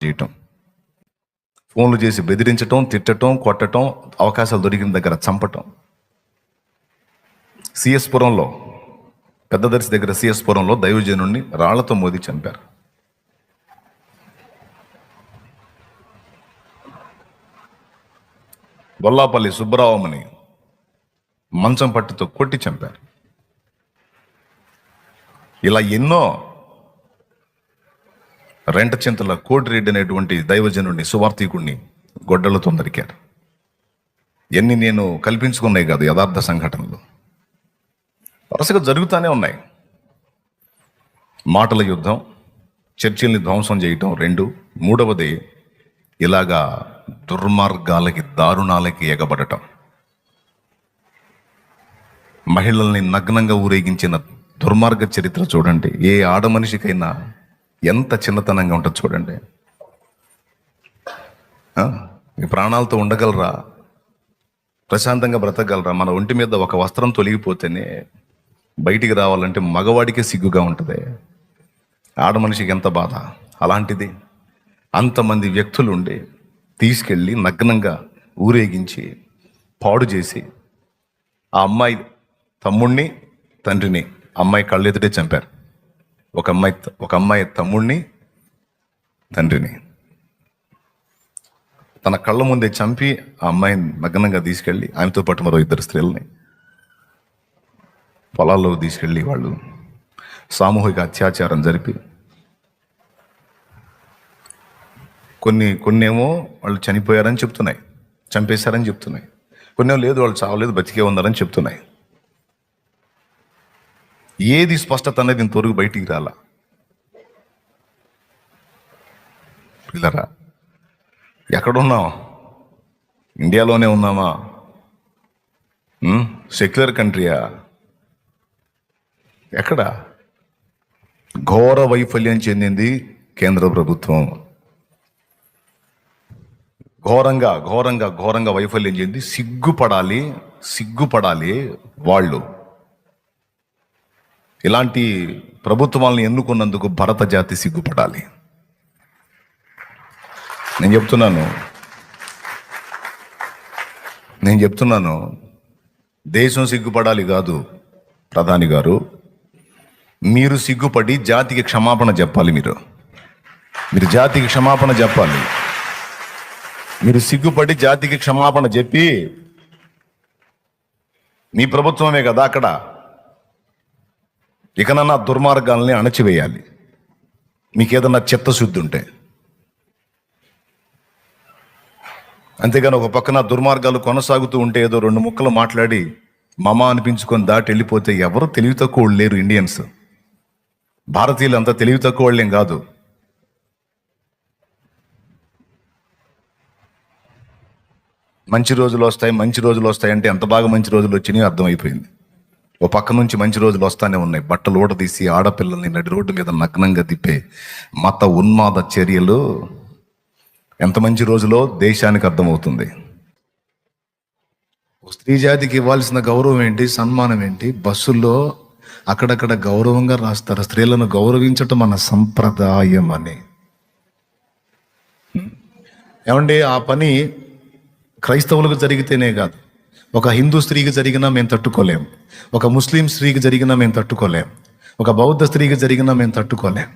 చేయటం, ఫోన్లు చేసి బెదిరించటం, తిట్టటం, కొట్టటం, అవకాశాలు దొరికిన దగ్గర చంపటం. సిఎస్ పురంలో, పెద్దదర్శి దగ్గర సిఎస్ పురంలో దైవజనుడిని రాళ్లతో మోది చంపారు. బొల్లాపల్లి సుబ్బరావమని మంచం పట్టుతో కొట్టి చంపారు. ఇలా ఎన్నో. రెంటచింతల కోటిరెడ్డి అనేటువంటి దైవజనుడిని, సువార్థికుడిని గొడ్డలతో నరికారు. ఎన్ని నేను కల్పించుకున్నాయి కాదు, యథార్థ సంఘటనలు వరుసగా జరుగుతూనే ఉన్నాయి. మాటల యుద్ధం, చర్చిల్ని ధ్వంసం చేయటం 2. మూడవది ఇలాగా దుర్మార్గాలకి, దారుణాలకి ఎగబడటం. మహిళల్ని నగ్నంగా ఊరేగించిన దుర్మార్గ చరిత్ర చూడండి. ఏ ఆడ మనిషికైనా ఎంత చిన్నతనంగా ఉంటుంది చూడండి. మీ ప్రాణాలతో ఉండగలరా? ప్రశాంతంగా బ్రతకగలరా? మన ఒంటి మీద ఒక వస్త్రం తొలగిపోతేనే బయటికి రావాలంటే మగవాడికే సిగ్గుగా ఉంటుంది. ఆడ మనిషికి ఎంత బాధ. అలాంటిది అంతమంది వ్యక్తులు ఉండి తీసుకెళ్ళి నగ్నంగా ఊరేగించి పాడు చేసి ఆ అమ్మాయి తమ్ముడిని, తండ్రిని అమ్మాయి కళ్ళెదుటే చంపారు. ఒక అమ్మాయి తమ్ముడిని, తండ్రిని తన కళ్ళ ముందే చంపి ఆ అమ్మాయిని నగ్నంగా తీసుకెళ్ళి ఆమెతో పాటు మరో 2 స్త్రీలని పొలాల్లో తీసుకెళ్ళి వాళ్ళు సామూహిక అత్యాచారం జరిపి, కొన్నేమో వాళ్ళు చనిపోయారని చెప్తున్నాయి, చంపేశారని చెప్తున్నాయి. కొన్నేమో లేదు, వాళ్ళు చావలేదు, బతికే ఉన్నారని చెప్తున్నాయి. ఏది స్పష్టత అనేది ఇంతవరకు బయటికి రాలా. పిల్లరా, ఎక్కడున్నాం? ఇండియాలోనే ఉన్నామా? సెక్యులర్ కంట్రీయా? ఎక్కడ? ఘోర వైఫల్యం చెందింది కేంద్ర ప్రభుత్వం. ఘోరంగా ఘోరంగా ఘోరంగా వైఫల్యం చెంది సిగ్గుపడాలి వాళ్ళు. ఇలాంటి ప్రభుత్వాలను ఎన్నుకున్నందుకు భరత జాతి సిగ్గుపడాలి. నేను చెప్తున్నాను, దేశం సిగ్గుపడాలి కాదు. ప్రధాని గారు, మీరు సిగ్గుపడి జాతికి క్షమాపణ చెప్పాలి. మీరు జాతికి క్షమాపణ చెప్పాలి. మీరు సిగ్గుపడి జాతికి క్షమాపణ చెప్పి, మీ ప్రభుత్వమే కదా అక్కడ, ఇకనన్నా దుర్మార్గాల్ని అణచివేయాలి. మీకేదన్నా చిత్తశుద్ధి ఉంటే. అంతేగాని ఒక పక్కన దుర్మార్గాలు కొనసాగుతూ ఉంటే ఏదో 2 ముక్కలు మాట్లాడి మమ అనిపించుకొని దాటి వెళ్ళిపోతే ఎవరు తెలివి తక్కువ లేరు. ఇండియన్స్, భారతీయులు అంతా తెలివి తక్కువ వాళ్ళేం కాదు. మంచి రోజులు వస్తాయి అంటే ఎంత బాగా మంచి రోజులు వచ్చినాయో అర్థమైపోయింది. ఓ పక్క నుంచి మంచి రోజులు వస్తానే ఉన్నాయి. బట్టలు ఊడదీసి ఆడపిల్లల్ని నడి రోడ్డు మీద నగ్నంగా తిప్పే మత ఉన్మాద చర్యలు ఎంత మంచి రోజులో దేశానికి అర్థమవుతుంది. స్త్రీ జాతికి ఇవ్వాల్సిన గౌరవం ఏంటి, సన్మానం ఏంటి? బస్సుల్లో అక్కడక్కడ గౌరవంగా రాస్తారు, స్త్రీలను గౌరవించటం మన సంప్రదాయం అని. ఏమండి, ఆ పని క్రైస్తవులకు జరిగితేనే కాదు, ఒక హిందూ స్త్రీకి జరిగినా మేము తట్టుకోలేం, ఒక ముస్లిం స్త్రీకి జరిగినా మేము తట్టుకోలేం, ఒక బౌద్ధ స్త్రీకి జరిగినా మేము తట్టుకోలేం.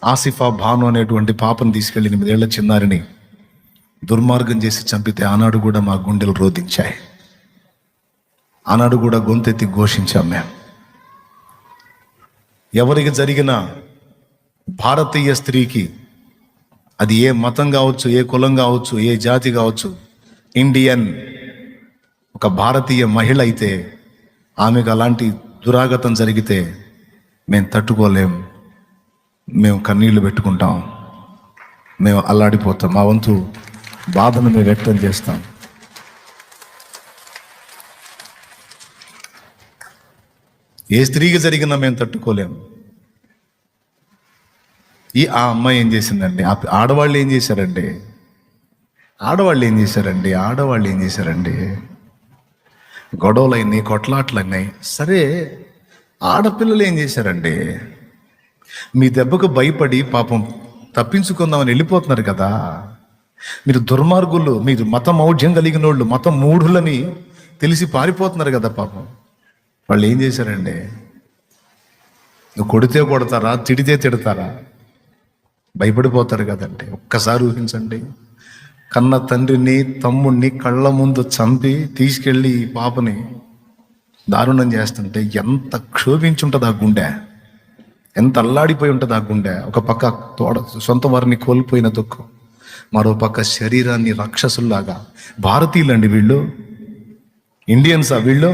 ఆసిఫా భాను అనేటువంటి పాపను తీసుకెళ్ళి 8 ఏళ్ల చిన్నారిని దుర్మార్గం చేసి చంపితే ఆనాడు కూడా మా గుండెలు రోధించాయి. ఆనాడు కూడా గొంతెత్తి ఘోషించాం మేము. ఎవరికి జరిగిన భారతీయ స్త్రీకి, అది ఏ మతం కావచ్చు, ఏ కులం కావచ్చు, ఏ జాతి కావచ్చు, ఇండియన్ ఒక భారతీయ మహిళ అయితే ఆమెకు అలాంటి దురాగతం జరిగితే మేము తట్టుకోలేం. మేము కన్నీళ్లు పెట్టుకుంటాం, మేము అల్లాడిపోతాం, మా వంతు బాధను మేము వ్యక్తం చేస్తాం. ఏ స్త్రీకి జరిగినా మేము తట్టుకోలేం. ఆ అమ్మాయి ఏం చేసిందండి? ఆడవాళ్ళు ఏం చేశారండి? గొడవలైనాయి, కొట్లాట్లన్నాయి. సరే, ఆడపిల్లలు ఏం చేశారండి? మీ దెబ్బకు భయపడి పాపం తప్పించుకుందామని వెళ్ళిపోతున్నారు కదా. మీరు దుర్మార్గులు, మీరు మత మౌఢ్యం కలిగిన వాళ్ళు, మత మూఢులని తెలిసి పారిపోతున్నారు కదా. పాపం వాళ్ళు ఏం చేశారండి? నువ్వు కొడితే కొడతారా, తిడితే తిడతారా? భయపడిపోతారు కదండి. ఒక్కసారి ఊహించండి, కన్న తండ్రిని తమ్ముడిని కళ్ళ ముందు చంపి తీసుకెళ్ళి ఈ పాపని దారుణం చేస్తుంటే ఎంత క్షోభించుంటుంది ఆ గుండె, ఎంత అల్లాడిపోయి ఉంటుంది ఆ గుండె. ఒక పక్క సొంత వారిని కోల్పోయిన దుఃఖం, మరో పక్క శరీరాన్ని రాక్షసుల్లాగా. భారతీయులండి వీళ్ళు, ఇండియన్సా వీళ్ళు?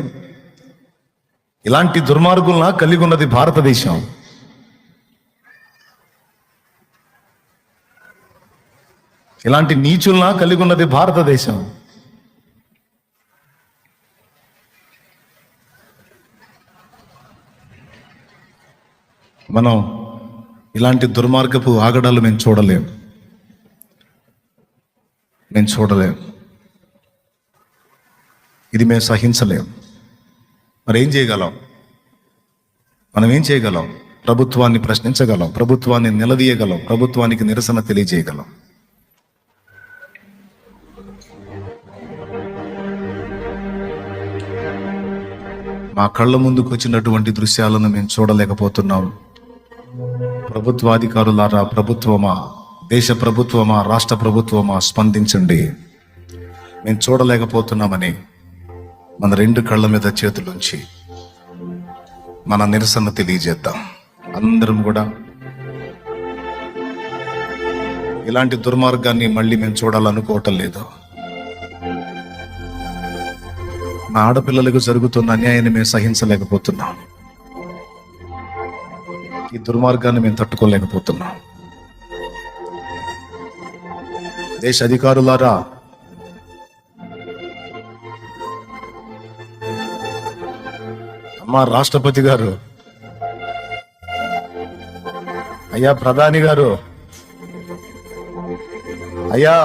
ఇలాంటి దుర్మార్గుల్లా కలిగి ఉన్నది భారతదేశం. ఇలాంటి నీచుల్లా కలిగి ఉన్నది భారతదేశం. మనం ఇలాంటి దుర్మార్గపు ఆగడాలు మేము చూడలేం. ఇది మేము సహించలేం. మరి ఏం చేయగలం? మనం ఏం చేయగలం? ప్రభుత్వాన్ని ప్రశ్నించగలం, ప్రభుత్వాన్ని నిలదీయగలం, ప్రభుత్వానికి నిరసన తెలియజేయగలం. మా కళ్ళ ముందుకు వచ్చినటువంటి దృశ్యాలను మేము చూడలేకపోతున్నాం. ప్రభుత్వాధికారులారా, ప్రభుత్వమా, దేశ ప్రభుత్వమా, రాష్ట్ర ప్రభుత్వమా, స్పందించండి. మేము చూడలేకపోతున్నామని మన రెండు కళ్ళ మీద చేతులుంచి మన నిరసన తెలియజేద్దాం. అందరం కూడా ఇలాంటి దుర్మార్గాన్ని మళ్ళీ మేము చూడాలనుకోవటం లేదు. మా ఆడపిల్లలకు జరుగుతున్న అన్యాయాన్ని మేము సహించలేకపోతున్నాం. ఈ దుర్మార్గాన్ని మేము తట్టుకోలేకపోతున్నాం. దేశ అధికారులారా, అమ్మా రాష్ట్రపతి గారు, అయ్యా ప్రధాని గారు, అయ్యా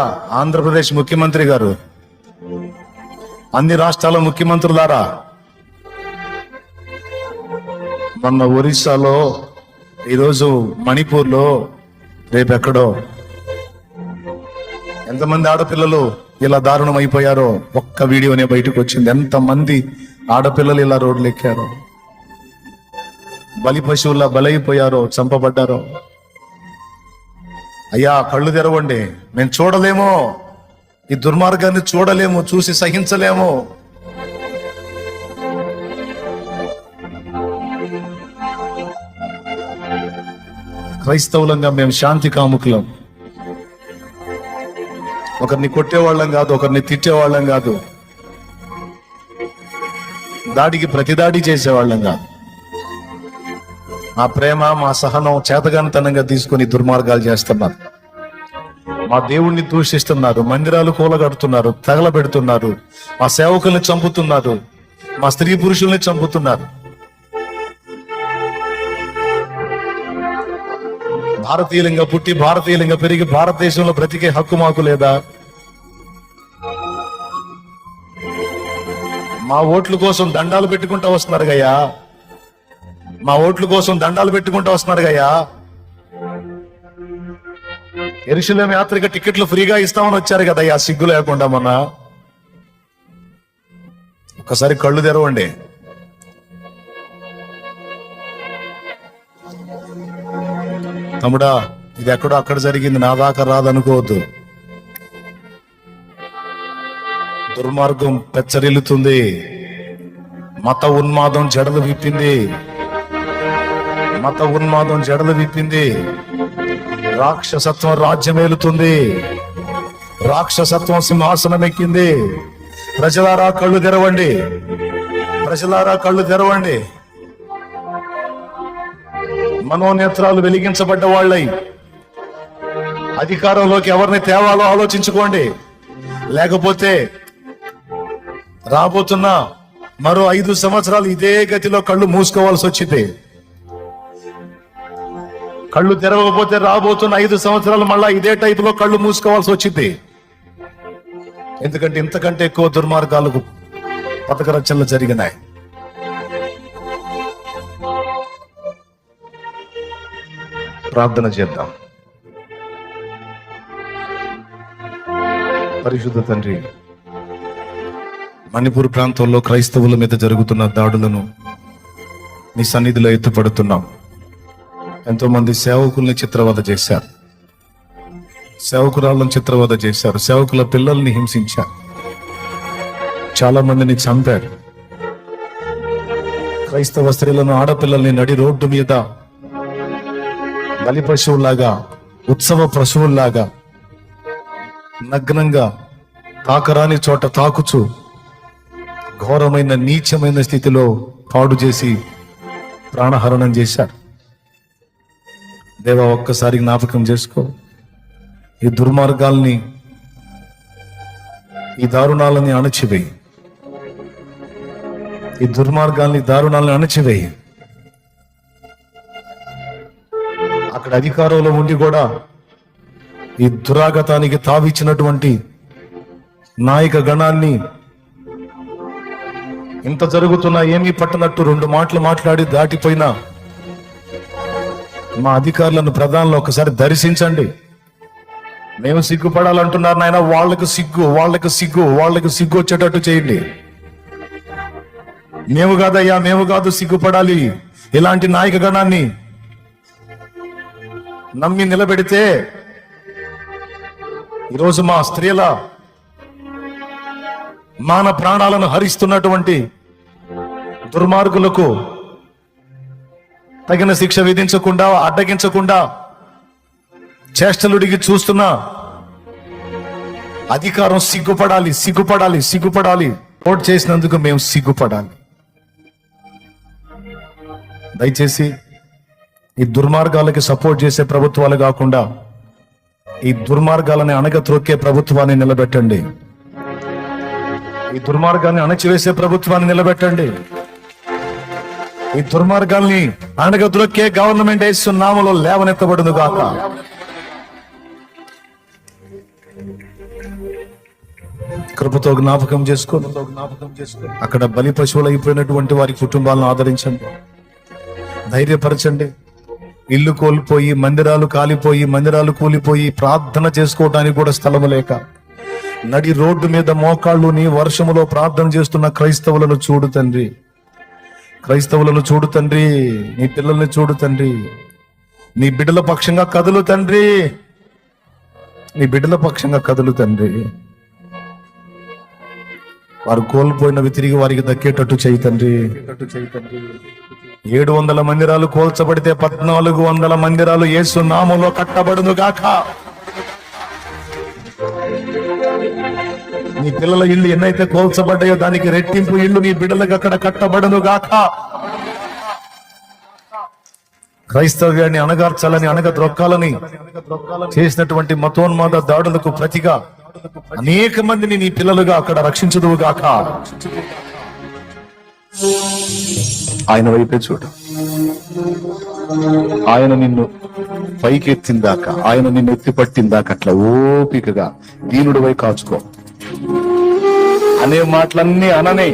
ఆంధ్రప్రదేశ్ ముఖ్యమంత్రి గారు, అన్ని రాష్ట్రాల ముఖ్యమంత్రులారా, మొన్న ఒరిస్సాలో, ఈరోజు మణిపూర్లో, రేపెక్కడో ఎంతమంది ఆడపిల్లలు ఇలా దారుణం అయిపోయారో ఒక్క వీడియోనే బయటకు వచ్చింది. ఎంతమంది ఆడపిల్లలు ఇలా రోడ్లు ఎక్కారో, బలి పశువుల్లా బలైపోయారో, చంపబడ్డారో. అయ్యా కళ్ళు తెరవండి. మేము చూడలేమో, ఈ దుర్మార్గాన్ని చూడలేము, చూసి సహించలేము. క్రైస్తవులంగా మేము శాంతి కాముకులం. ఒకరిని కొట్టేవాళ్ళం కాదు, ఒకరిని తిట్టేవాళ్ళం కాదు, దాడికి ప్రతిదాడి చేసేవాళ్ళం కాదు. మా ప్రేమ, మా సహనం చేతగానితనంగా తీసుకొని దుర్మార్గాలు చేస్తున్నారు. మా దేవుణ్ణి దూషిస్తున్నారు, మందిరాలు కూలగడుతున్నారు, తగలబెడుతున్నారు, మా సేవకుల్ని చంపుతున్నారు, మా స్త్రీ పురుషుల్ని చంపుతున్నారు. భారతీయులంగా పుట్టి, భారతీయులంగా పెరిగి, భారతదేశంలో బ్రతికే హక్కు మాకు లేదా? మా ఓట్ల కోసం దండాలు పెట్టుకుంటూ వస్తున్నారు గయ్యా, మా ఓట్ల కోసం దండాలు పెట్టుకుంటూ వస్తున్నారు గయ్యా. యెరూషలేము యాత్రకు టికెట్లు ఫ్రీగా ఇస్తామని వచ్చారు కదయ్యా, సిగ్గు లేకుండా. మొన్న ఒకసారి కళ్ళు తెరవండి. తమ్ముడా, ఇది ఎక్కడో అక్కడ జరిగింది, నా దాకా రాదనుకోవద్దు. దుర్మార్గం పెచ్చరిల్లుతుంది, మత ఉన్మాదం జడలు విప్పింది, మత ఉన్మాదం జడలు విప్పింది. రాక్షసత్వం రాజ్యమేలుతుంది, రాక్షసత్వం సింహాసనం ఎక్కింది. ప్రజలారా కళ్ళు తెరవండి, ప్రజలారా కళ్ళు తెరవండి. మనోనేత్రాలు వెలిగించబడ్డ వాళ్ళై అధికారంలోకి ఎవరిని తేవాలో ఆలోచించుకోండి. లేకపోతే రాబోతున్న మరో 5 సంవత్సరాలు ఇదే గతిలో కళ్ళు మూసుకోవాల్సి వచ్చింది. కళ్ళు తెరవకపోతే రాబోతున్న 5 సంవత్సరాలు మళ్ళా ఇదే టైపులో కళ్ళు మూసుకోవాల్సి వచ్చింది. ఎందుకంటే ఇంతకంటే ఎక్కువ దుర్మార్గాలకు పథక రచనలు జరిగినాయి. ప్రార్థన చేద్దాం. పరిశుద్ధ తండ్రి, మణిపూర్ ప్రాంతంలో క్రైస్తవుల మీద జరుగుతున్న దాడులను నీ సన్నిధిలో ఎత్తుపడుతున్నాం. ఎంతో మంది సేవకుల్ని చిత్రవద చేశారు, సేవకురాళ్ళని చిత్రవద చేశారు, సేవకుల పిల్లల్ని హింసించారు, చాలా మందిని చంపారు. క్రైస్తవ స్త్రీలను, ఆడపిల్లల్ని నడి రోడ్డు మీద బలి పశువుల్లాగా, ఉత్సవ పశువుల్లాగా నగ్నంగా తాకరాని చోట తాకుచు ఘోరమైన నీచమైన స్థితిలో పాడు చేసి ప్రాణహరణం చేశారు. దేవా, ఒక్కసారి జ్ఞాపకం చేసుకో. ఈ దుర్మార్గాల్ని, ఈ దారుణాలని అణచివేయి. ఈ దుర్మార్గాల్ని, దారుణాలను అణచివేయి. అక్కడ అధికారంలో ఉండి కూడా ఈ దురాగతానికి తావిచ్చినటువంటి నాయక గణాన్ని ఇంత జరుగుతున్నా ఏమీ పట్టనట్టు 2 మాటలు మాట్లాడి దాటిపోయినా మా అధికారులను, ప్రధానులు ఒకసారి దర్శించండి. మేము సిగ్గుపడాలంటున్నారు నాయన, వాళ్ళకి సిగ్గు వచ్చేటట్టు చేయండి. మేము కాదయ్యా, మేము కాదు సిగ్గుపడాలి. ఇలాంటి నాయక గణాన్ని నమ్మి నిలబెడితే ఈరోజు మా స్త్రీల మాన ప్రాణాలను హరిస్తున్నటువంటి దుర్మార్గులకు తగిన శిక్ష విధించకుండా, అడ్డగించకుండా చేష్టలుడికి చూస్తున్న అధికారం సిగ్గుపడాలి. ఓటు చేసినందుకు మేము సిగ్గుపడాలి. దయచేసి ఈ దుర్మార్గాలకి సపోర్ట్ చేసే ప్రభుత్వాలు కాకుండా ఈ దుర్మార్గాలని అణగత్రొక్కే ప్రభుత్వాన్ని నిలబెట్టండి. ఈ దుర్మార్గాన్ని అణచివేసే ప్రభుత్వాన్ని నిలబెట్టండి. ఈ దుర్మార్గాల్ని అణగద్రొక్కే గవర్నమెంట్ యేసు నామములో లేవనెత్తబడును గాక. కృపతో జ్ఞాపకం చేసుకో. అక్కడ బలి పశువులు అయిపోయినటువంటి వారి కుటుంబాలను ఆదరించండి, ధైర్యపరచండి. ఇల్లు కోల్పోయి, మందిరాలు కాలిపోయి, మందిరాలు కూలిపోయి ప్రార్థన చేసుకోవడానికి కూడా స్థలము లేక నడి రోడ్డు మీద మోకాళ్ళు నీ వర్షములో ప్రార్థన చేస్తున్న క్రైస్తవులను చూడు తండ్రి. నీ పిల్లల్ని చూడు తండ్రి. నీ బిడ్డల పక్షంగా కదులు తండ్రి. వారు కోల్పోయినవి తిరిగి వారికి దక్కేటట్టు చేయి తండ్రి. 700 మందిరాలు కోల్చబడితే 1400 మందిరాలు యేసు నామములో కట్టబడును గాక. నీ పిల్లల ఇల్లు ఎన్నైతే కోల్చబడ్డాయో దానికి రెట్టింపు ఇల్లు నీ బిడ్డలకు అక్కడ కట్టబడును గాక. క్రైస్తవ్యాన్ని అణగార్చాలని, అణగద్రొక్కాలని చేసినటువంటి మతోన్మాద దాడులకు ప్రతిగా అనేక మందిని నీ పిల్లలుగా అక్కడ రక్షించుదువు గాక. ఆయన వైపే చూడు. ఆయన నిన్ను పైకెత్తిందాక, ఆయన నిన్ను ఎత్తి పట్టిందాక అట్లా ఓపికగా దీనుడి వై కాచుకో. అనే మాటలన్నీ అననే.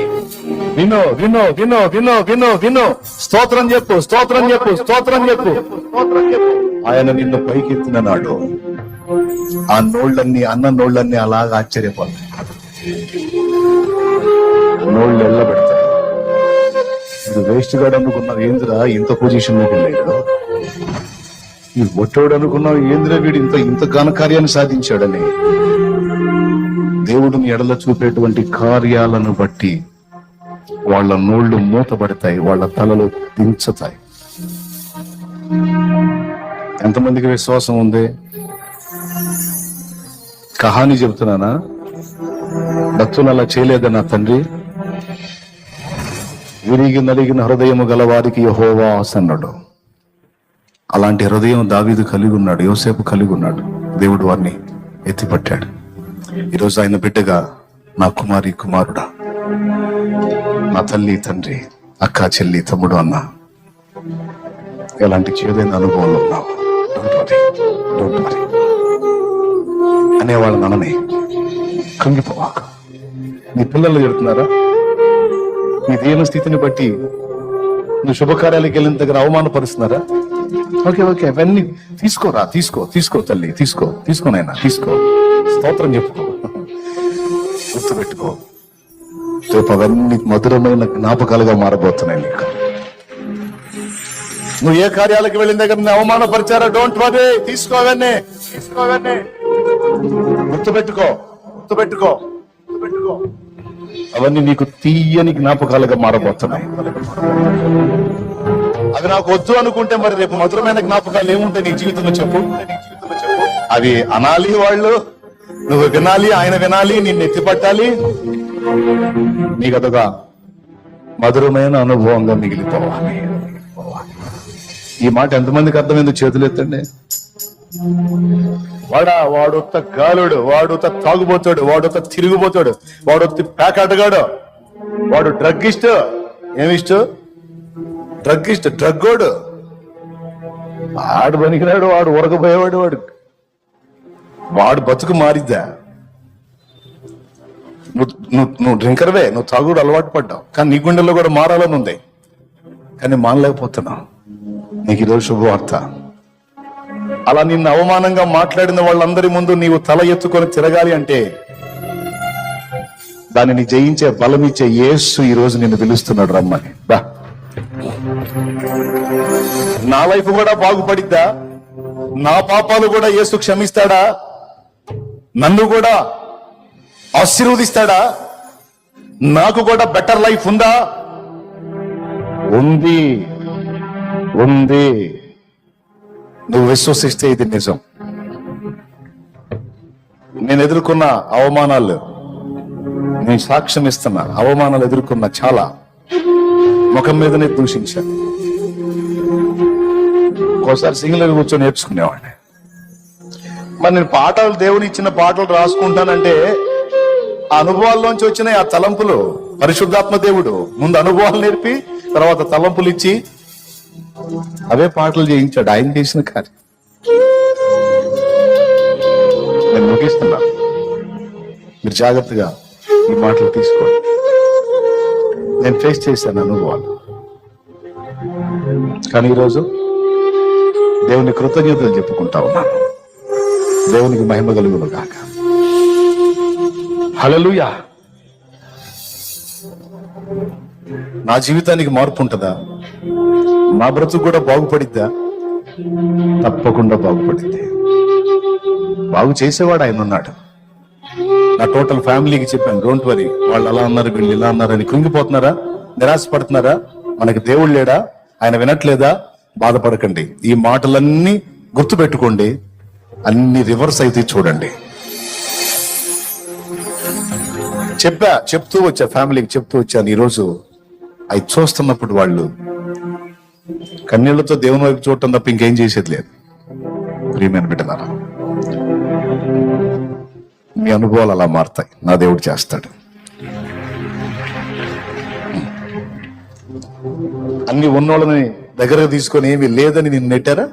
వినో వినో వినో వినో వినో వినో స్తోత్రం చెప్పు. ఆయన నిన్ను పైకెత్తిన నాడు ఆ అన్న నోళ్ళన్నీ అలాగా ఆశ్చర్యపోతాయి. నోళ్ళు ఎల్లబెడతాయి. ఇది వేస్ట్ గాడు అనుకున్నావు ఏంద్రా ఇంత పొజిషన్ లోకి వెళ్ళాడు, ఈ ఒట్టోడు అనుకున్నావు ఏంద్రా వీడు ఇంత ఘనకార్యాన్ని సాధించాడని. దేవుడిని ఎడల చూపేటువంటి కార్యాలను బట్టి వాళ్ళ నోళ్లు మూతబడతాయి, వాళ్ళ తలలు దించుతాయి. ఎంతమందికి విశ్వాసం ఉంది? కహాని చెబుతున్నానా? భక్తులు అలా చేయలేదన్నా తండ్రి. విరిగి నలిగిన హృదయము గల వారికి యెహోవా ఆసన్నుడు. అలాంటి హృదయం దావీదు కలిగి ఉన్నాడు, యోసేపు కలిగి ఉన్నాడు. దేవుడు వారిని ఎత్తిపట్టాడు. ఈరోజు ఆయన బిడ్డగా నా కుమారి, కుమారుడా, నా తల్లి, తండ్రి, అక్క, చెల్లి, తమ్ముడు, అన్న, ఎలాంటి చేదైన అనుభవాలు ఉన్నావు డోంట్ వరీ అనేవాళ్ళని అననే. కృంగిపోవాక. నీ పిల్లలు చెడుతున్నారా? నీ దేన స్థితిని బట్టి నువ్వు శుభకార్యాలకు వెళ్ళిన దగ్గర అవమానపరుస్తున్నారా? ఓకే ఓకే, అవన్నీ తీసుకోరా, తీసుకో తల్లి, తీసుకో నాయనా, తీసుకో, స్తోత్రం చెప్పుకో, గుర్తుపెట్టుకో. రేపు అవన్నీ మధురమైన జ్ఞాపకాలుగా మారబోతున్నాయి నీకు. నువ్వు ఏ కార్యాలకు వెళ్ళిన దగ్గర నిన్ను అవమానపరిచారా, డోంట్ వరీ, తీసుకో అవన్నీ, గుర్తుపెట్టుకో. అవన్నీ నీకు తీయని జ్ఞాపకాలుగా మారబోతున్నాయి. అవి నాకు వద్దు అనుకుంటే మరి రేపు మధురమైన జ్ఞాపకాలు ఏముంటాయి నీ జీవితంలో చెప్పు. అవి అనాలి వాళ్ళు, నువ్వు వినాలి, ఆయన వినాలి, నిన్ను ఎత్తిపట్టాలి, నీకు అదొక మధురమైన అనుభవంగా మిగిలిపోవాలి. ఈ మాట ఎంతమందికి అర్థమైందో చేతులు ఎత్తండి. వాడొత్త గాలుడు, వాడొత్త తాగుబోతాడు, వాడొత్త తిరిగిపోతాడు, వాడొత్త ప్యాకాటగాడు, వాడు డ్రగ్గిస్ట్. ఏమిస్టు? డ్రగ్గిస్ట్, డ్రగ్గోడు. వాడు పనికిరాడు, వాడు ఉరకపోయేవాడు, వాడు బతుకు మారిద్దా? నువ్వు డ్రింకర్వే, నువ్వు తాగుడు అలవాటు పడ్డావు, కానీ నీ గుండెల్లో కూడా మారాలని ఉంది, కానీ మానలేకపోతున్నావు. నీకు ఈరోజు శుభవార్త. అలా నిన్ను అవమానంగా మాట్లాడిన వాళ్ళందరి ముందు నీవు తల ఎత్తుకొని తిరగాలి అంటే దానిని జయించే బలమిచ్చే యేసు ఈ రోజు నిన్ను పిలుస్తున్నాడు, రమ్మని. బా, నా లైఫ్ కూడా బాగుపడిద్దా? నా పాపాలు కూడా యేసు క్షమిస్తాడా? నన్ను కూడా ఆశీర్వదిస్తాడా? నాకు కూడా బెటర్ లైఫ్ ఉందా? ఉంది. నువ్వు విశ్వసిస్తే ఇది నిజం. నేను ఎదుర్కొన్న అవమానాలు, నేను సాక్ష్యం ఇస్తున్నా, అవమానాలు ఎదుర్కొన్న చాలా, ముఖం మీదనే దూషించాను. ఒకసారి సింగిల్ కూర్చొని నేర్చుకునేవాడిని. మరి నేను పాటలు, దేవుని ఇచ్చిన పాటలు రాసుకుంటానంటే ఆ అనుభవాల్లోంచి వచ్చిన ఆ తలంపులు, పరిశుద్ధాత్మ దేవుడు ముందు అనుభవాలు నేర్పి తర్వాత తలంపులు ఇచ్చి అవే పాటలు చేయించాడు. ఆయన చేసిన కార్యం నేను ముగిస్తున్నా. మీరు జాగ్రత్తగా ఈ మాటలు తీసుకోండి. నేను ఫేస్ చేశాను అనుభవాలు, కానీ ఈరోజు దేవుని కృతజ్ఞతలు చెప్పుకుంటా ఉన్నాను. దేవునికి మహిమ కలుగును గాక. హల్లెలూయా. నా జీవితానికి మార్పు ఉంటుందా? నా బ్రతుకు కూడా బాగుపడిద్దా? తప్పకుండా బాగుపడింది. బాగు చేసేవాడు ఆయన ఉన్నాడు. నా టోటల్ ఫ్యామిలీకి చెప్పాను, డోంట్ వరీ, వాళ్ళు అలా అన్నారు, వీళ్ళు ఇలా అన్నారని కృంగిపోతున్నారా, నిరాశపడుతున్నారా? మనకి దేవుడు లేడా? ఆయన వినట్లేదా? బాధపడకండి. ఈ మాటలన్నీ గుర్తు పెట్టుకోండి, అన్ని రివర్స్ అయితే చూడండి. చెప్తూ వచ్చా, ఫ్యామిలీకి చెప్తూ వచ్చాను. ఈరోజు అవి చూస్తున్నప్పుడు వాళ్ళు కన్నీళ్లతో దేవుని వైపు చూడటం తప్ప ఇంకేం చేసేది లేదు. ప్రియమైన బిడ్డలారా, మీ అనుభవాలు అలా మారుతాయి, నా దేవుడు చేస్తాడు. అన్ని ఉన్నోళ్ళని దగ్గరకు తీసుకొని ఏమి లేదని నిన్ను నెట్టారా?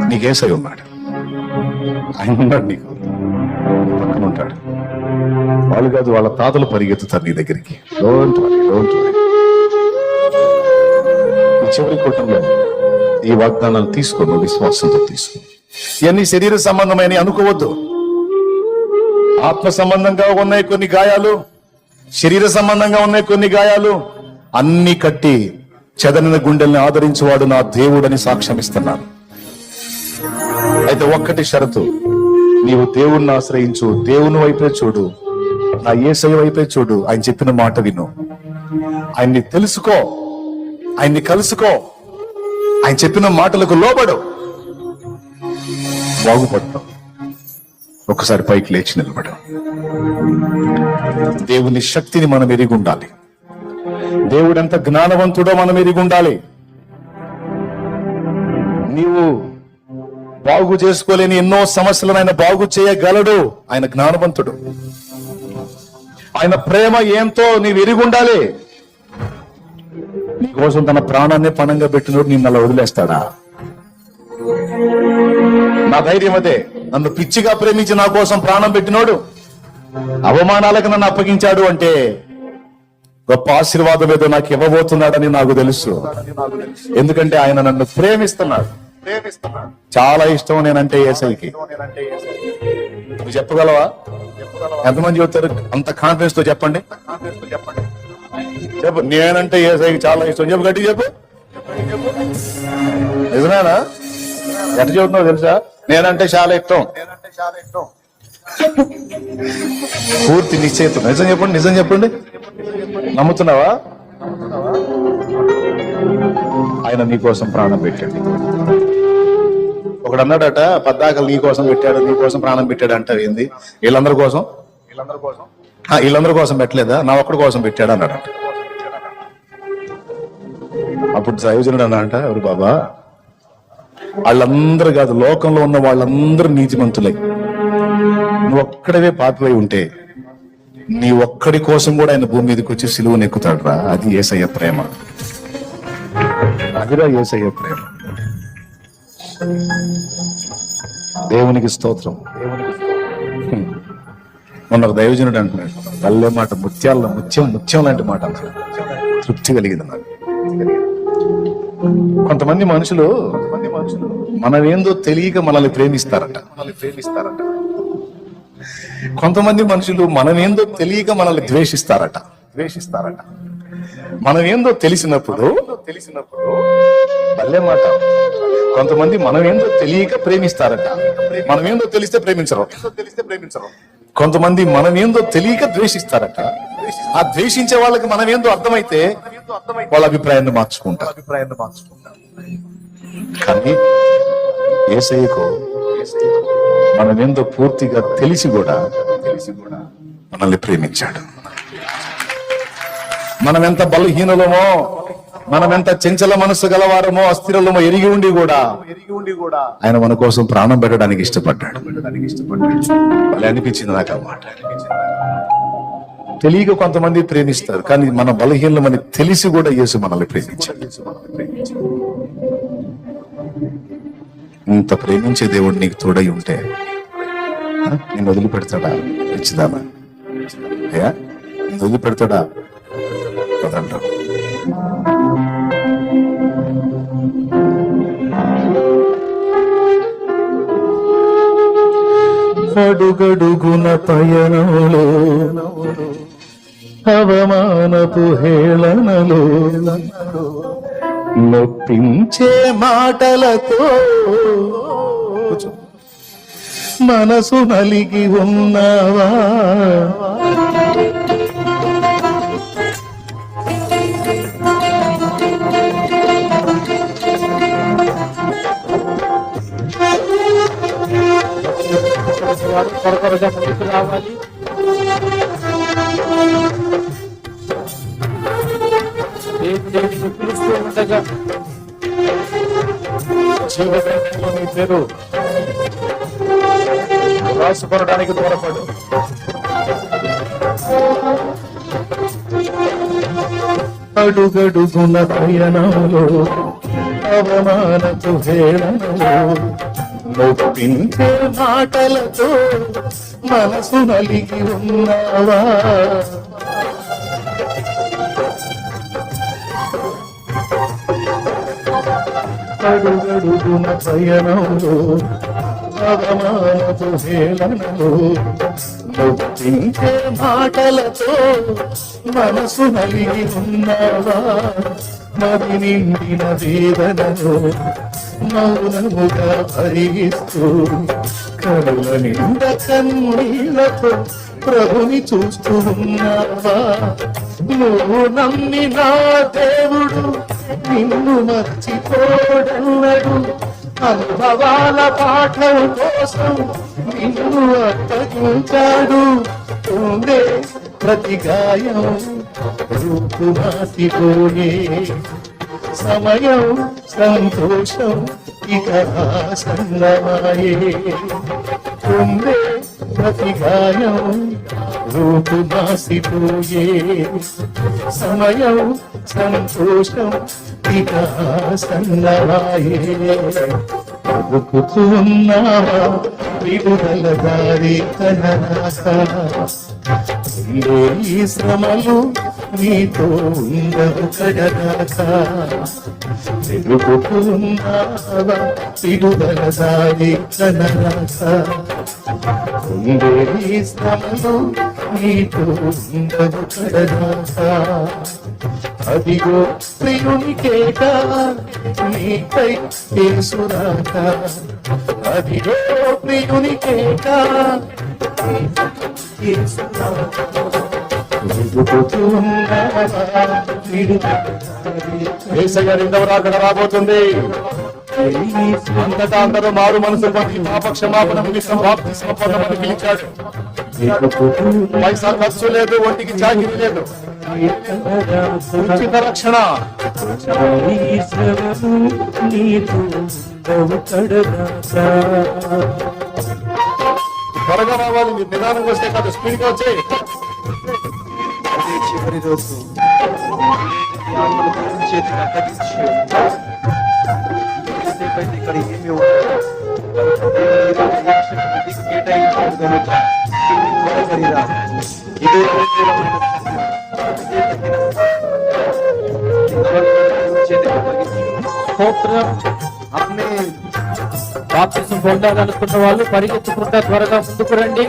నీకేసై ఉన్నాడు, ఆయన ఉన్నాడు, నీకు పక్కన ఉంటాడు. వాళ్ళు కాదు, వాళ్ళ తాతలు పరిగెత్తుతారు నీ దగ్గరికి. Don't worry. చివరి కూటంలో ఈ వాగ్దానాలు తీసుకోను, విశ్వాసంతో తీసుకో. ఇవన్నీ శరీర సంబంధమైన అనుకోవద్దు. ఆత్మ సంబంధంగా ఉన్నాయి కొన్ని గాయాలు, శరీర సంబంధంగా ఉన్నాయి కొన్ని గాయాలు, అన్ని కట్టి చెదరిన గుండెల్ని ఆదరించేవాడు నా దేవుడని సాక్ష్యం ఇస్తున్నాను. అయితే ఒక్కటి షరతు, నీవు దేవుణ్ణి ఆశ్రయించు, దేవుని వైపే చూడు, నా యేసయ్య వైపే చూడు. ఆయన చెప్పిన మాట విను, ఆయన్ని తెలుసుకో, ఆయన్ని కలుసుకో, ఆయన చెప్పిన మాటలకు లోబడు, బాగుపడతాం. ఒకసారి పైకి లేచి నిలబడు. దేవుని శక్తిని మనం ఎరిగి ఉండాలి. దేవుడు ఎంత జ్ఞానవంతుడో మనం ఎరిగి ఉండాలి. నీవు బాగు చేసుకోలేని ఎన్నో సమస్యలను ఆయన బాగు చేయగలడు. ఆయన జ్ఞానవంతుడు. ఆయన ప్రేమ ఏంతో నీవు ఎరిగి ఉండాలి. నీకోసం తన ప్రాణాన్ని పణంగా పెట్టినోడు నిన్ను అలా వదిలేస్తాడా? నా ధైర్యం అదే. నన్ను పిచ్చిగా ప్రేమించి నా కోసం ప్రాణం పెట్టినోడు అవమానాలకు నన్ను అప్పగించాడు అంటే గొప్ప ఆశీర్వాదం ఏదో నాకు ఇవ్వబోతున్నాడని నాకు తెలుసు. ఎందుకంటే ఆయన నన్ను ప్రేమిస్తున్నాడు. చాలా ఇష్టం నేనంటే యేసయ్యకి. నువ్వు చెప్పగలవా? ఎంతమంది చెప్తారు అంత కాన్ఫిడెన్స్ తో? చెప్పండి చెప్పు. నేనంటే యేసయ్యకి చాలా ఇష్టం. చెప్పు, గట్టి చెప్పు. నిజమేనా? ఎట్ట చెబుతున్నావు తెలుసా? నేనంటే చాలా ఇష్టం. పూర్తి నిశ్చయితం. నిజం చెప్పండి, నిజం చెప్పండి. నమ్ముతున్నావా? ఆయన నీ కోసం ప్రాణం పెట్టాడు. ఒకడు అన్నాడట, పద్దాకలు నీ కోసం పెట్టాడు, నీ కోసం ప్రాణం పెట్టాడు అంటావు ఏంది? వీళ్ళందరి కోసం పెట్టలేదా? నా ఒక్కడి కోసం పెట్టాడు అన్నాడట. అప్పుడు దైవజనుడు అన్నాడంట, ఎవరు బాబా, వాళ్ళందరూ కాదు, లోకంలో ఉన్న వాళ్ళందరూ నీతిమంతులై నువ్వు ఒక్కడవే పాపివై ఉంటే నీ ఒక్కడి కోసం కూడా ఆయన భూమి మీదకి వచ్చి సిలువను ఎక్కుతాడు రా. అది యేసయ్య ప్రేమ. అదిరా యేసయ్య ప్రేమ. దేవునికి స్తోత్రం. మొన్న ఒక దైవజనుడు అంటున్నాడు, వల్లే మాట, ముత్యం లాంటి మాట అంటున్నాడు. తృప్తి కలిగింది నాకు. కొంతమంది మనుషులు మనమేందో తెలియక మనల్ని ప్రేమిస్తారట. కొంతమంది మనుషులు మనమేందో తెలియక మనల్ని ద్వేషిస్తారట. మనమేందో తెలిసినప్పుడు భలే మాట. కొంతమంది మనమేందో తెలియక ప్రేమిస్తారట. మనమేందో తెలిస్తే ప్రేమించరు. కొంతమంది మనమేందో తెలియక ద్వేషిస్తారట. ఆ ద్వేషించే వాళ్ళకి మనమేందో అర్థమైతే వాళ్ళ అభిప్రాయాన్ని మార్చుకుంటారు. కానీ యేసయ్యకు మనమేందో పూర్తిగా తెలిసి కూడా మనల్ని ప్రేమించాడు. మనమెంత బలహీనులమో, మనమెంత చెంచల మనస్సు గలవారమో, అస్థిరలమో ఎరిగి ఉండి కూడా ఆయన మన కోసం ప్రాణం పెట్టడానికి ఇష్టపడ్డాడు. అలా అనిపించింది నాకు ఆ మాట. తెలియక కొంతమంది ప్రేమిస్తారు, కానీ మన బలహీనమని తెలిసి కూడా యేసు మనల్ని ప్రేమించాడు. ఇంత ప్రేమించే దేవుడు నీకు తోడై ఉంటే నేను వదిలిపెడతాడా? ఇచ్చిదామా? అయ్యా, నేను వదిలిపెడతాడా? వదలడు. అడుగడుగున పయనంలో అవమానపు హేళనలో నొప్పించే మాటలతో మనసు నలిగి ఉన్నావా? త్వరగా ముందుకు రావాలి. దేవుని పిలుస్తూ ఉండగా జీవితంలో నీ పేరు రాసుకొనడానికి త్వరపడు. అడుగడుగున పయనంలో అవమానపు హేళనలో నొప్పించే మాటలతో మనసు నలిగి ఉన్నావా? అడుగడుగున పయనంలో అవమానపు హేళనలో నొప్పించే మాటలతో మనసు నలిగి ఉన్నావా? మరి నిండిన వేదనలో మౌనముగా భరిస్తూ కరుల నిండా కన్నీళ్లతో ప్రభుని చూస్తూ ఉన్నావా? నువ్వు నమ్మిన దేవుడు నిన్ను మర్చిపోడన్నడు. అనుభవాల పాఠం కోసం నిన్ను అప్పగించాడు. ఉండే ప్రతి గాయం రూపు మాసిపోయే సమయం సంతోషం ఇక ఆసన్నమాయే. ఉండే ప్రతి గాయం రూపు మాసిపోయే సమయం సంతోషం ఇక ఆసన్నమాయే. బతుకుతున్నావా విడుదల దారి కనరాక? ఈ శ్రమలు నీతో ఉండవు కడదాకా వెలుగుతున్నావా విడుదల దారి కనరాక ఉండే శ్రమలో నీతో ఉండవు కడదాకా అదిగో ప్రియునికేట నీకై యేసురాక అదిగో ప్రియునికేట యేసయ్య రెండవ రాకడ రాబోతుంది. అంతటా అందరూ మారు మనసు పొంది పాప క్షమాపణ నిమిత్తం బాప్తిస్మ పొందమని పిలిచాడు. పైసా ఖర్చు లేదు, ఒంటికి చాకిరీ లేదు, ఉచిత రక్షణ. త్వరగా రావాలి, మీరు నిదానంగా వస్తే కాదు, స్పీడ్ గా వచ్చే. చివరి రోజు చేతికి అప్పగించి ఇక్కడ ఏమి కేటాయించాడు కనుక త్వరగా ఇదే చేతికి అప్పగించి స్తోత్రం. అప్నే బాప్తిసం పొందాలనుకున్న వాళ్ళు పరిగెత్తుకుంటా త్వరగా ముందుకు రండి.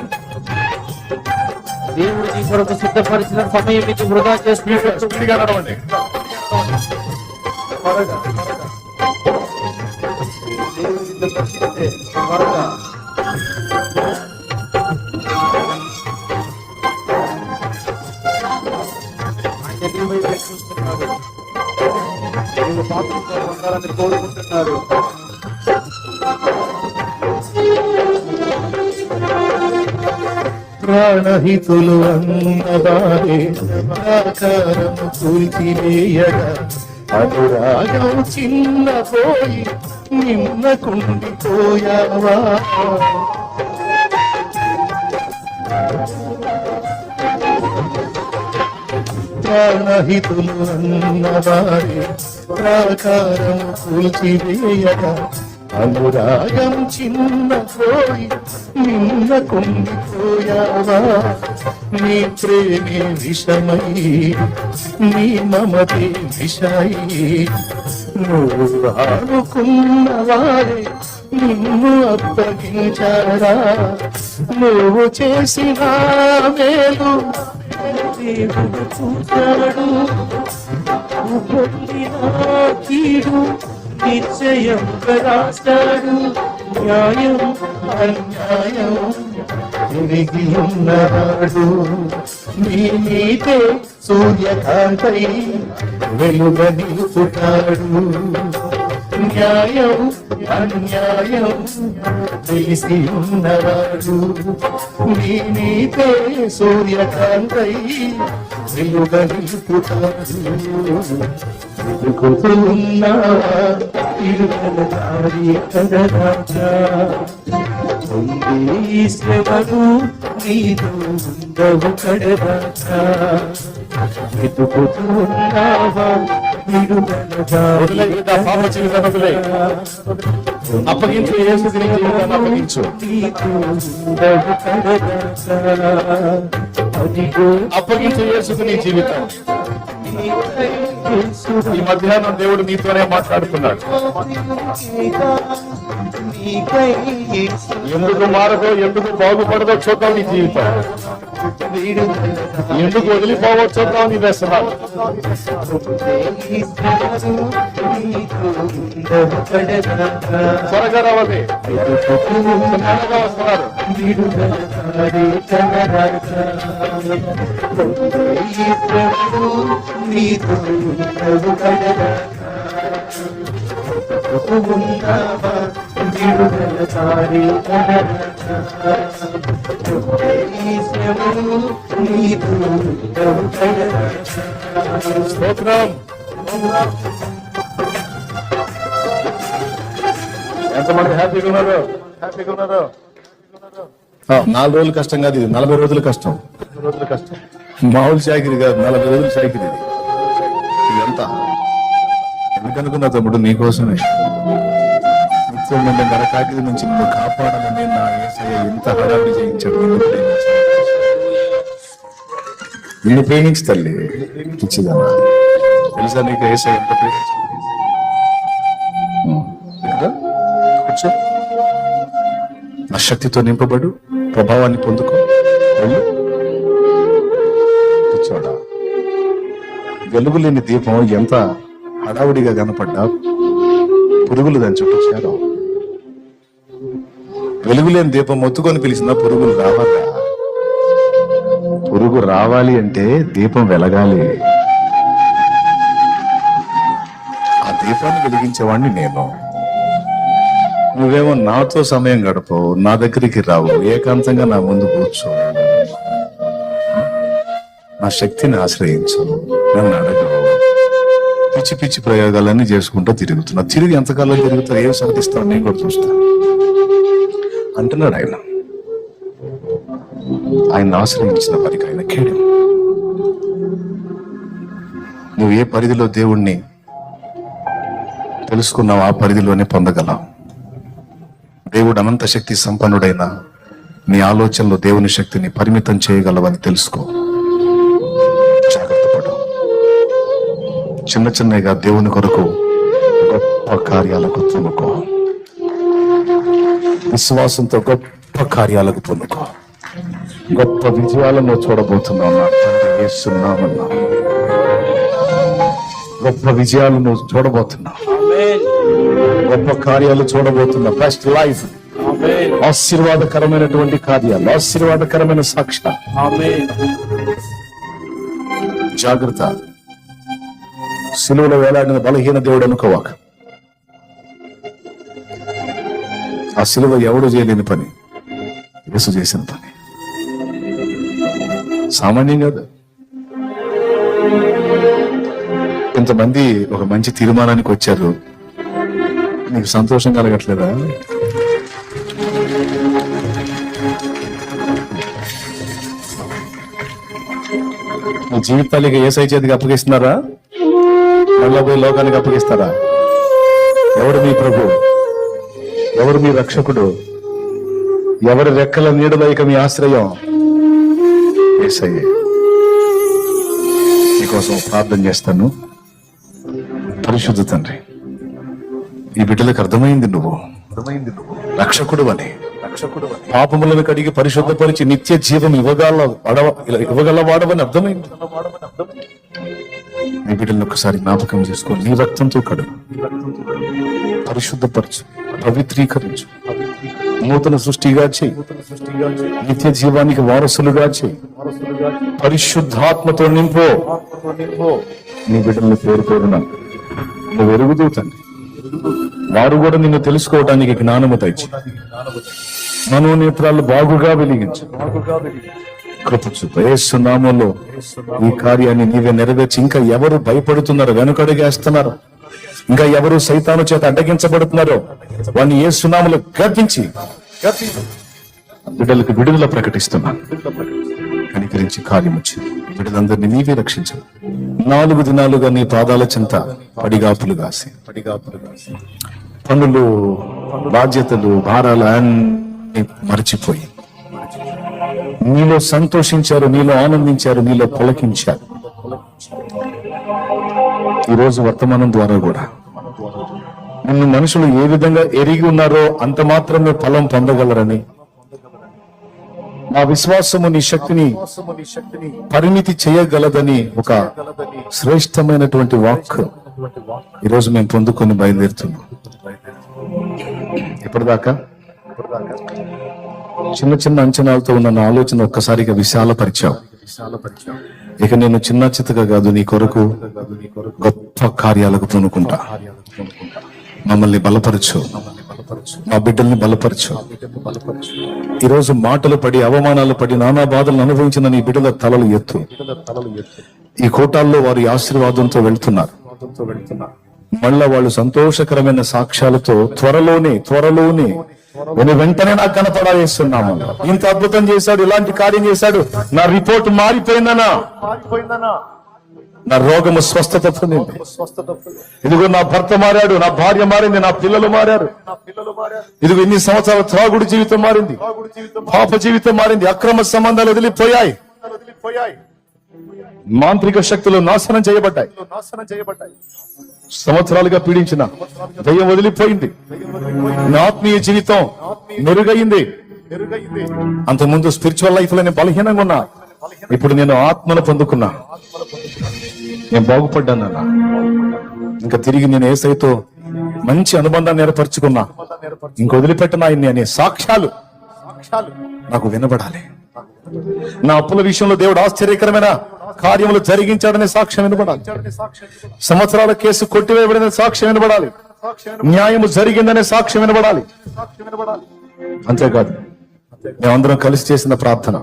దేవుడు నీ కొరకు సిద్ధపరిచిన సమయం ఇది వృధా చేస్తున్నట్టు స్పీడ్గా నడవండి. త్వరగా దేవుని సిద్ధపరిస్తే త్వరగా ఆయన నీ వైపు చూస్తున్నాడు. దేవుడు పాత్రతో పొందాలని కోరుకుంటున్నారు. ప్రాణహితులు అన్నవారే ఆకారము కూల్చివేయగా అనురాగం చిన్నపోయి నిన్న కుండిపోయావా ప్రాణహితులు అన్నవారే ప్రాకారము కూల్చివేయగా అనురాగం చిన్నపోయి నిన్న కుంగిపోయావా నీ ప్రేమే విషమై నీ మమతే విషయి నువ్వు ఆడుకున్న వారే నిన్ను అప్పగించారా నువ్వు చేసిన మేలు దేవుడు చూశాడు పొందిన కీడు నిశ్చయం రాస్తాడు న్యాయం అన్యాయం తిరిగి ఉన్నాడు నీ నీతే సూర్యకాంతై వెలుగ నిలుపుతాడు న్యాయం అన్యాయం తెలిసి ఉన్నవాడు నీ నీతే సూర్యకాంతై వెలుగ నిలుపుతాడు ఉన్నావా ఇరుకల దారి కదరాజా ఉంది శ్రమను నీతో ఉండవు కడరాజా వెతుకుతున్నావా విడుదల దారి అప్పగించు యేసుకి నీ జీవితాన్ని అప్పగించు నీతో ఉండవు కడరాజా అదిగో అప్పగించు యేసుకి నీ జీవితం ఈ మధ్యాహ్నం దేవుడు నీతోనే మాట్లాడుతున్నాడు ఎందుకు మారదో ఎందుకు బాగుపడదో చూద్దాం నీ జీవితం ఎందుకు వదిలిపోవో చూద్దాం నీ వ్యసనాలు త్వరగా రావాలి చిన్నగా వస్తున్నారు స్తోత్రం. ఎంతమంది హ్యాపీగా ఉన్నారు? హ్యాపీగా ఉన్నారు? 4 రోజులు కష్టం కాదు, ఇది 40 రోజులు కష్టం. మామూలు చాకిరి కాదు, 40 రోజులు చాకిరి. ఇదంతా ఎందుకనుకున్నా తమ్ముడు నీకోసమే. నిత్యం నరకాకిరి నుంచి నిన్ను కాపాడాలని నా యేసయ్య ఎంత హడావిడి చేయించాడు. నిన్ను ప్రేమించి తల్లి పిచ్చిదన్నా. తెలుసా నీకు యేసయ్య ఎంత ప్రేమించాడు? ఇక్కడ కూర్చో, నా శక్తితో నింపబడు, ప్రభావాన్ని పొందుకో. వెళ్ళు. కూర్చోడా. వెలుగులేని దీపం ఎంత హడావుడిగా కనపడ్డా పురుగులు దాని చుట్టూ చేరవు. వెలుగులేని దీపం మొత్తుకొని పిలిచిన పురుగులు రావాలా? పురుగు రావాలి అంటే దీపం వెలగాలి. ఆ దీపాన్ని వెలిగించేవాడిని నేను. నువ్వేమో నాతో సమయం గడపవు, నా దగ్గరికి రావు, ఏకాంతంగా నా ముందు కూర్చో, నా శక్తిని ఆశ్రయించు, నన్ను అడగవు. పిచ్చి పిచ్చి ప్రయోగాలన్నీ చేసుకుంటూ తిరుగుతున్నా. తిరిగి ఎంతకాలం తిరుగుతా, ఏం సాధిస్తావు నేను కూడా చూస్తా అంటున్నాడు ఆయన. ఆయన ఆశ్రయించిన వారికి ఆయన కేడు. నువ్వు ఏ పరిధిలో దేవుణ్ణి తెలుసుకున్నావు ఆ పరిధిలోనే పొందగలవు. దేవుడు అనంత శక్తి సంపన్నుడైన నీ ఆలోచనలో దేవుని శక్తిని పరిమితం చేయగలవని తెలుసుకో. జాగ్రత్త పడు. చిన్న చిన్నగా దేవుని కొరకు గొప్ప కార్యాలకు పూనుకో. విశ్వాసంతో గొప్ప కార్యాలకు పూనుకో. గొప్ప విజయాలను చూడబోతున్నావు నా తండ్రి యేసునామమున. గొప్ప విజయాలను చూడబోతున్నావు. గొప్ప కార్యాలు చూడబోతున్నా. బెస్ట్ లైఫ్, ఆశీర్వాదకరమైనటువంటి కార్యాలు, ఆశీర్వాదకరమైన సాక్ష్యం. జాగ్రత్త. సిలువలో వేలాడిన బలహీన దేవుడు అనుకోవాక. ఆ సిలువ ఎవడు చేయలేని పని, యేసు చేసిన పని. సామాన్యం కాదు. కొంతమంది ఒక మంచి తీర్మానానికి వచ్చారు, నీకు సంతోషం కలగట్లేదా? నీ జీవితాలకి యేసయ్య చేతికి అప్పగిస్తున్నారా? మళ్ళా పోయి లోకానికి అప్పగిస్తారా? ఎవరు మీ ప్రభు? ఎవరు మీ రక్షకుడు? ఎవరి రెక్కల నీడలో ఇక మీ ఆశ్రయం? యేసయ్య. నీకోసం ప్రార్థన చేస్తాను. పరిశుద్ధ తండ్రి, ఈ బిడ్డలకు అర్థమైంది నువ్వు రక్షకుడు అని. పాపములను కడిగి పరిశుద్ధపరిచి నిత్య జీవం ఇవ్వగలవాడవని అర్థమైంది. నీ బిడ్డలను ఒకసారి జ్ఞాపకం చేసుకో. నీ రక్తంతో కడుగు, పరిశుద్ధపరచు, పవిత్రీకరించు, నూతన సృష్టిగా చేయి, నిత్య జీవానికి వారసులుగా చేయి, పరిశుద్ధాత్మతో నింపో. నీ బిడ్డలను పేరు పేరున నువ్వు ఎరుగుతూ తండ్రి, వారు కూడా నిన్ను తెలుసుకోవడానికి జ్ఞానము తెచ్చి మనోనేత్రాలు బాగుగా వెలిగించు. కృప చూపు. యేసు నామములో ఈ కార్యాన్ని నీవే నెరవేర్చి. ఇంకా ఎవరు భయపడుతున్నారు, వెనుకడుగేస్తున్నారు, ఇంకా ఎవరు సైతాను చేత అడ్డగించబడుతున్నారో వాడిని యేసు నామములో గర్తించి బిడ్డలకు విడుదల ప్రకటిస్తున్నాను. కనికరించి కార్యం వచ్చింది. బిడ్డలందరినీ నీవే రక్షించు. 4 దినాలుగా నీ పాదాల చెంత పడిగాపులు కాసి పనులు, బాధ్యతలు, భారాలు అన్ని మర్చిపోయి నీలో సంతోషించారు, నీలో ఆనందించారు, నీలో పులకించారు. ఈరోజు వర్తమానం ద్వారా కూడా నిన్ను మనుషులు ఏ విధంగా ఎరిగి ఉన్నారో అంత మాత్రమే ఫలం పొందగలరని, నా విశ్వాసము నీ శక్తిని పరిమితి చేయగలదని ఒక శ్రేష్టమైనటువంటి వాక్ ఈరోజు మేము పొందుకొని బయలుదేరుతున్నాం. ఇప్పటిదాకా చిన్న చిన్న అంచనాలతో ఉన్న నా ఆలోచన ఒక్కసారిగా విశాలపరిచావు. ఇక నేను చిన్న చిత్తగా కాదు, నీ కొరకు గొప్ప కార్యాలకు పూనుకుంటా. మమ్మల్ని బలపరచు, మా బిడ్డల్ని బలపరచు. ఈరోజు మాటలు పడి, అవమానాలు పడి, నానా బాధలను అనుభవించిన నీ బిడ్డల తలలు ఎత్తు. ఈ కోటాల్లో వారి ఆశీర్వాదంతో వెళ్తున్నారు. మళ్ళా వాళ్ళు సంతోషకరమైన సాక్ష్యాలతో త్వరలోనే వెంటనే నాకు కనపడాలేస్తున్నాము. ఇంత అద్భుతం చేశాడు, ఇలాంటి కార్యం చేశాడు, నా రిపోర్ట్ మారిపోయిందనా, నా రోగము స్వస్థత పొందింది, ఇదిగో నా భర్త మారాడు, నా భార్య మారింది, నా పిల్లలు మారారు, ఇదిగో ఇన్ని సంవత్సరాల త్రాగుడి జీవితం మారింది, పాప జీవితం మారింది, అక్రమ సంబంధాలు వదిలిపోయాయి. మాంత్రిక శక్తులు నాశనం చేయబడ్డాయి. సంవత్సరాలుగా పీడించిన దయ్యం వదిలిపోయింది. నా ఆత్మీయ జీవితం మెరుగైంది. అంతకుముందు స్పిరిచువల్ లైఫ్ లో నేను బలహీనంగా ఉన్నా, ఇప్పుడు నేను ఆత్మను పొందుకున్నా, నేను బాగుపడ్డానన్నా. ఇంకా తిరిగి నేను యేసయ్యతో మంచి అనుబంధాన్ని ఏర్పరచుకున్నా. ఇంక వదిలిపెట్టిన ఆయన్ని అనే సాక్ష్యాలు నాకు వినబడాలి. నా అప్పుల విషయంలో దేవుడు ఆశ్చర్యకరమైన కార్యములు జరిగించాడనే సాక్ష్యం వినబడాలి. సంవత్సరాల కేసు కొట్టివేయబడిన సాక్ష్యం వినబడాలి. న్యాయము జరిగిందనే సాక్ష్యం వినబడాలి. అంతేకాదు, మేమందరం కలిసి చేసిన ప్రార్థన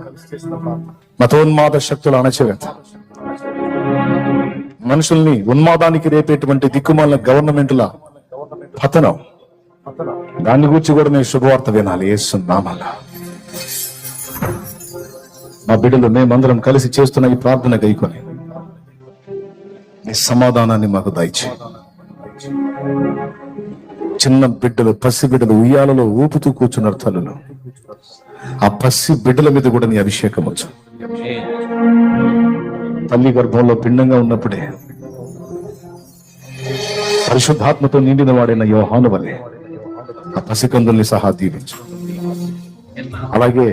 మతోన్మాద శక్తుల అణచివేత, మనుషుల్ని ఉన్మాదానికి రేపేటువంటి దిక్కుమాలిన గవర్నమెంట్ల పతనం, దాన్ని గురించి కూడా నేను శుభవార్త వినాలి. యేసు నామములో మా బిడ్డలు మేమందరం కలిసి చేస్తున్న ఈ ప్రార్థన గైకొని నీ సమాధానాన్ని మాకు దయచేయి. చిన్న బిడ్డలు, పసి బిడ్డలు ఉయ్యాలలో ఊపుతూ కూర్చున్నారు తల్లులు. ఆ పసి బిడ్డల మీద కూడా నీ అభిషేకం వచ్చు. తల్లి గర్భంలో పిండంగా ఉన్నప్పుడే పరిశుద్ధాత్మతో నిండిన వాడైన యోహాను వలె ఆ పసికందుల్ని సహా దీవించు. అలాగే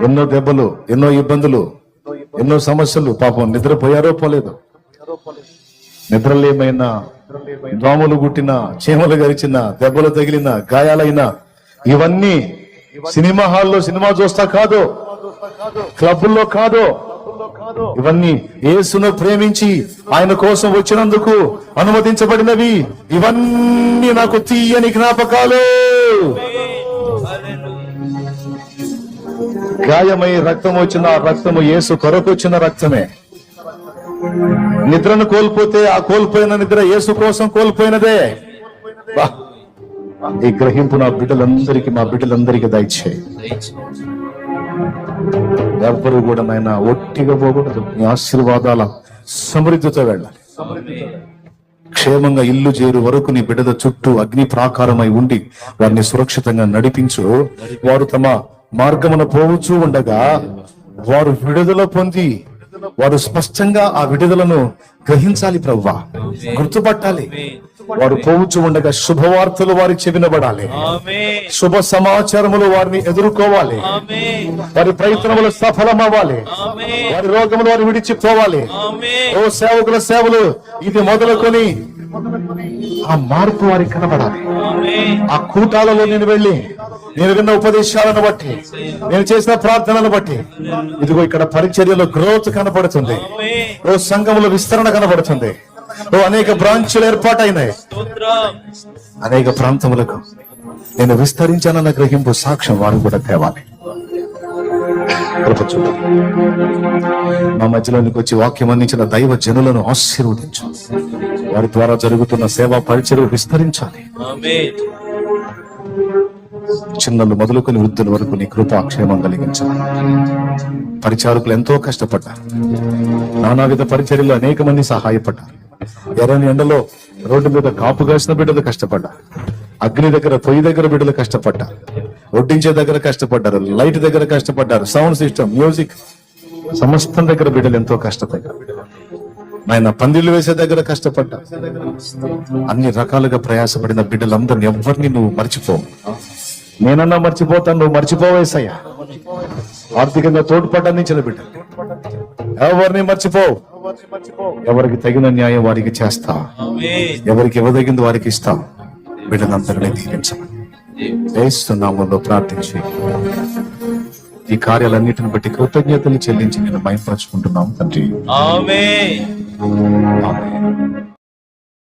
ఎన్నో దెబ్బలు, ఎన్నో ఇబ్బందులు, ఎన్నో సమస్యలు, పాపం నిద్రపోయారో పోలేదు, నిద్రలేమైనా, దోమలు గుట్టిన, చీమలు గరిచిన, దెబ్బలు తగిలిన, గాయాలైన, ఇవన్నీ సినిమా హాల్లో సినిమా చూస్తా కాదు, క్లబ్బుల్లో కాదు, ఇవన్నీ యేసును ప్రేమించి ఆయన కోసం వచ్చినందుకు అనుమతించబడినవి. ఇవన్నీ నాకు తీయని జ్ఞాపకాలు. గాయమై రక్తం వచ్చిన రక్తము యేసు కొరకు వచ్చిన రక్తమే. నిద్రను కోల్పోతే ఆ కోల్పోయిన నిద్ర యేసు కోసం కోల్పోయినదే. ఈ గ్రహింపు నా బిడ్డలందరికీ, మా బిడ్డలందరికీ దయచేయి. ఎవ్వరు కూడా నాయన ఒట్టిగా పోకూడదు. నీ ఆశీర్వాదాల సమృద్ధితో వెళ్ళాలి. క్షేమంగా ఇల్లు చేరు వరకు నీ బిడ్డల చుట్టూ అగ్ని ప్రాకారమై ఉండి వారిని సురక్షితంగా నడిపించు. వారు తమ మార్గమున పోవచ్చు ఉండగా వారు విడుదల పొంది వారు స్పష్టంగా ఆ విడుదలను గ్రహించాలి ప్రభువా, గుర్తుపట్టాలి. వారు పోవచ్చు ఉండగా శుభవార్తలు వారి చెవినబడాలి. శుభ సమాచారములు వారిని ఎదుర్కోవాలి. వారి ప్రయత్నములు సఫలమవ్వాలి. వారి రోగములు వారు విడిచిపోవాలి. ఓ సేవకుల సేవలు ఇది మొదలుకొని ఆ మార్పు వారికి కనబడాలి. ఆ కూటాలలో నేను వెళ్ళి నేను విన్న ఉపదేశాలను బట్టి, నేను చేసిన ప్రార్థనలను బట్టి, ఇదిగో ఇక్కడ పరిచర్యలో గ్రోత్ కనబడుతుంది. ఓ సంఘములో విస్తరణ కనబడుతుంది. ఓ అనేక బ్రాంచులు ఏర్పాటైనాయి. అనేక ప్రాంతములకు నేను విస్తరించానన్న గ్రహింపు సాక్ష్యం వారు కూడా తేవాలి. మా మధ్యలోనికి వచ్చి వాక్యం అందించిన దైవ జనులను ఆశీర్వదించు. వారి ద్వారా జరుగుతున్న సేవా పరిచర్య విస్తరించాలి. చిన్నలు మొదలుకొని వృద్ధుల వరకు నీ కృపాక్షేమం కలిగించాలి. పరిచారకులు ఎంతో కష్టపడ్డారు. నానావిధ పరిచర్యలో అనేక మంది సహాయపడ్డారు. ఎర్రని ఎండలో రోడ్డు మీద కాపు కాసిన బిడ్డలు కష్టపడ్డారు. అగ్ని దగ్గర, పొయ్యి దగ్గర బిడ్డలు కష్టపడ్డారు. వడ్డించే దగ్గర కష్టపడ్డారు. లైట్ దగ్గర కష్టపడ్డారు. సౌండ్ సిస్టమ్, మ్యూజిక్ సమస్తం దగ్గర బిడ్డలు ఎంతో కష్టపడ్డారు. ఆయన పందిళ్లు వేసే దగ్గర కష్టపడ్డారు. అన్ని రకాలుగా ప్రయాసపడిన బిడ్డలందరినీ ఎవరిని నువ్వు మర్చిపోవు. నేనన్నా మర్చిపోతాను, నువ్వు మర్చిపోవేసయ్యా. ఆర్థికంగా తోడ్పడ్డందించిన బిడ్డలు ఎవరిని మర్చిపోవు. ఎవరికి తగిన న్యాయం వారికి చేస్తా, ఎవరికి ఇవ్వదగింది వారికి ఇస్తా. బిడ్డలందరినీ దీవించమని యేసునామములో ప్రార్థించి ఈ కార్యాలన్నిటిని బట్టి కృతజ్ఞతలు చెల్లించి నేను మహిమపరచుకుంటున్నాం తండ్రి. ఆమేన్.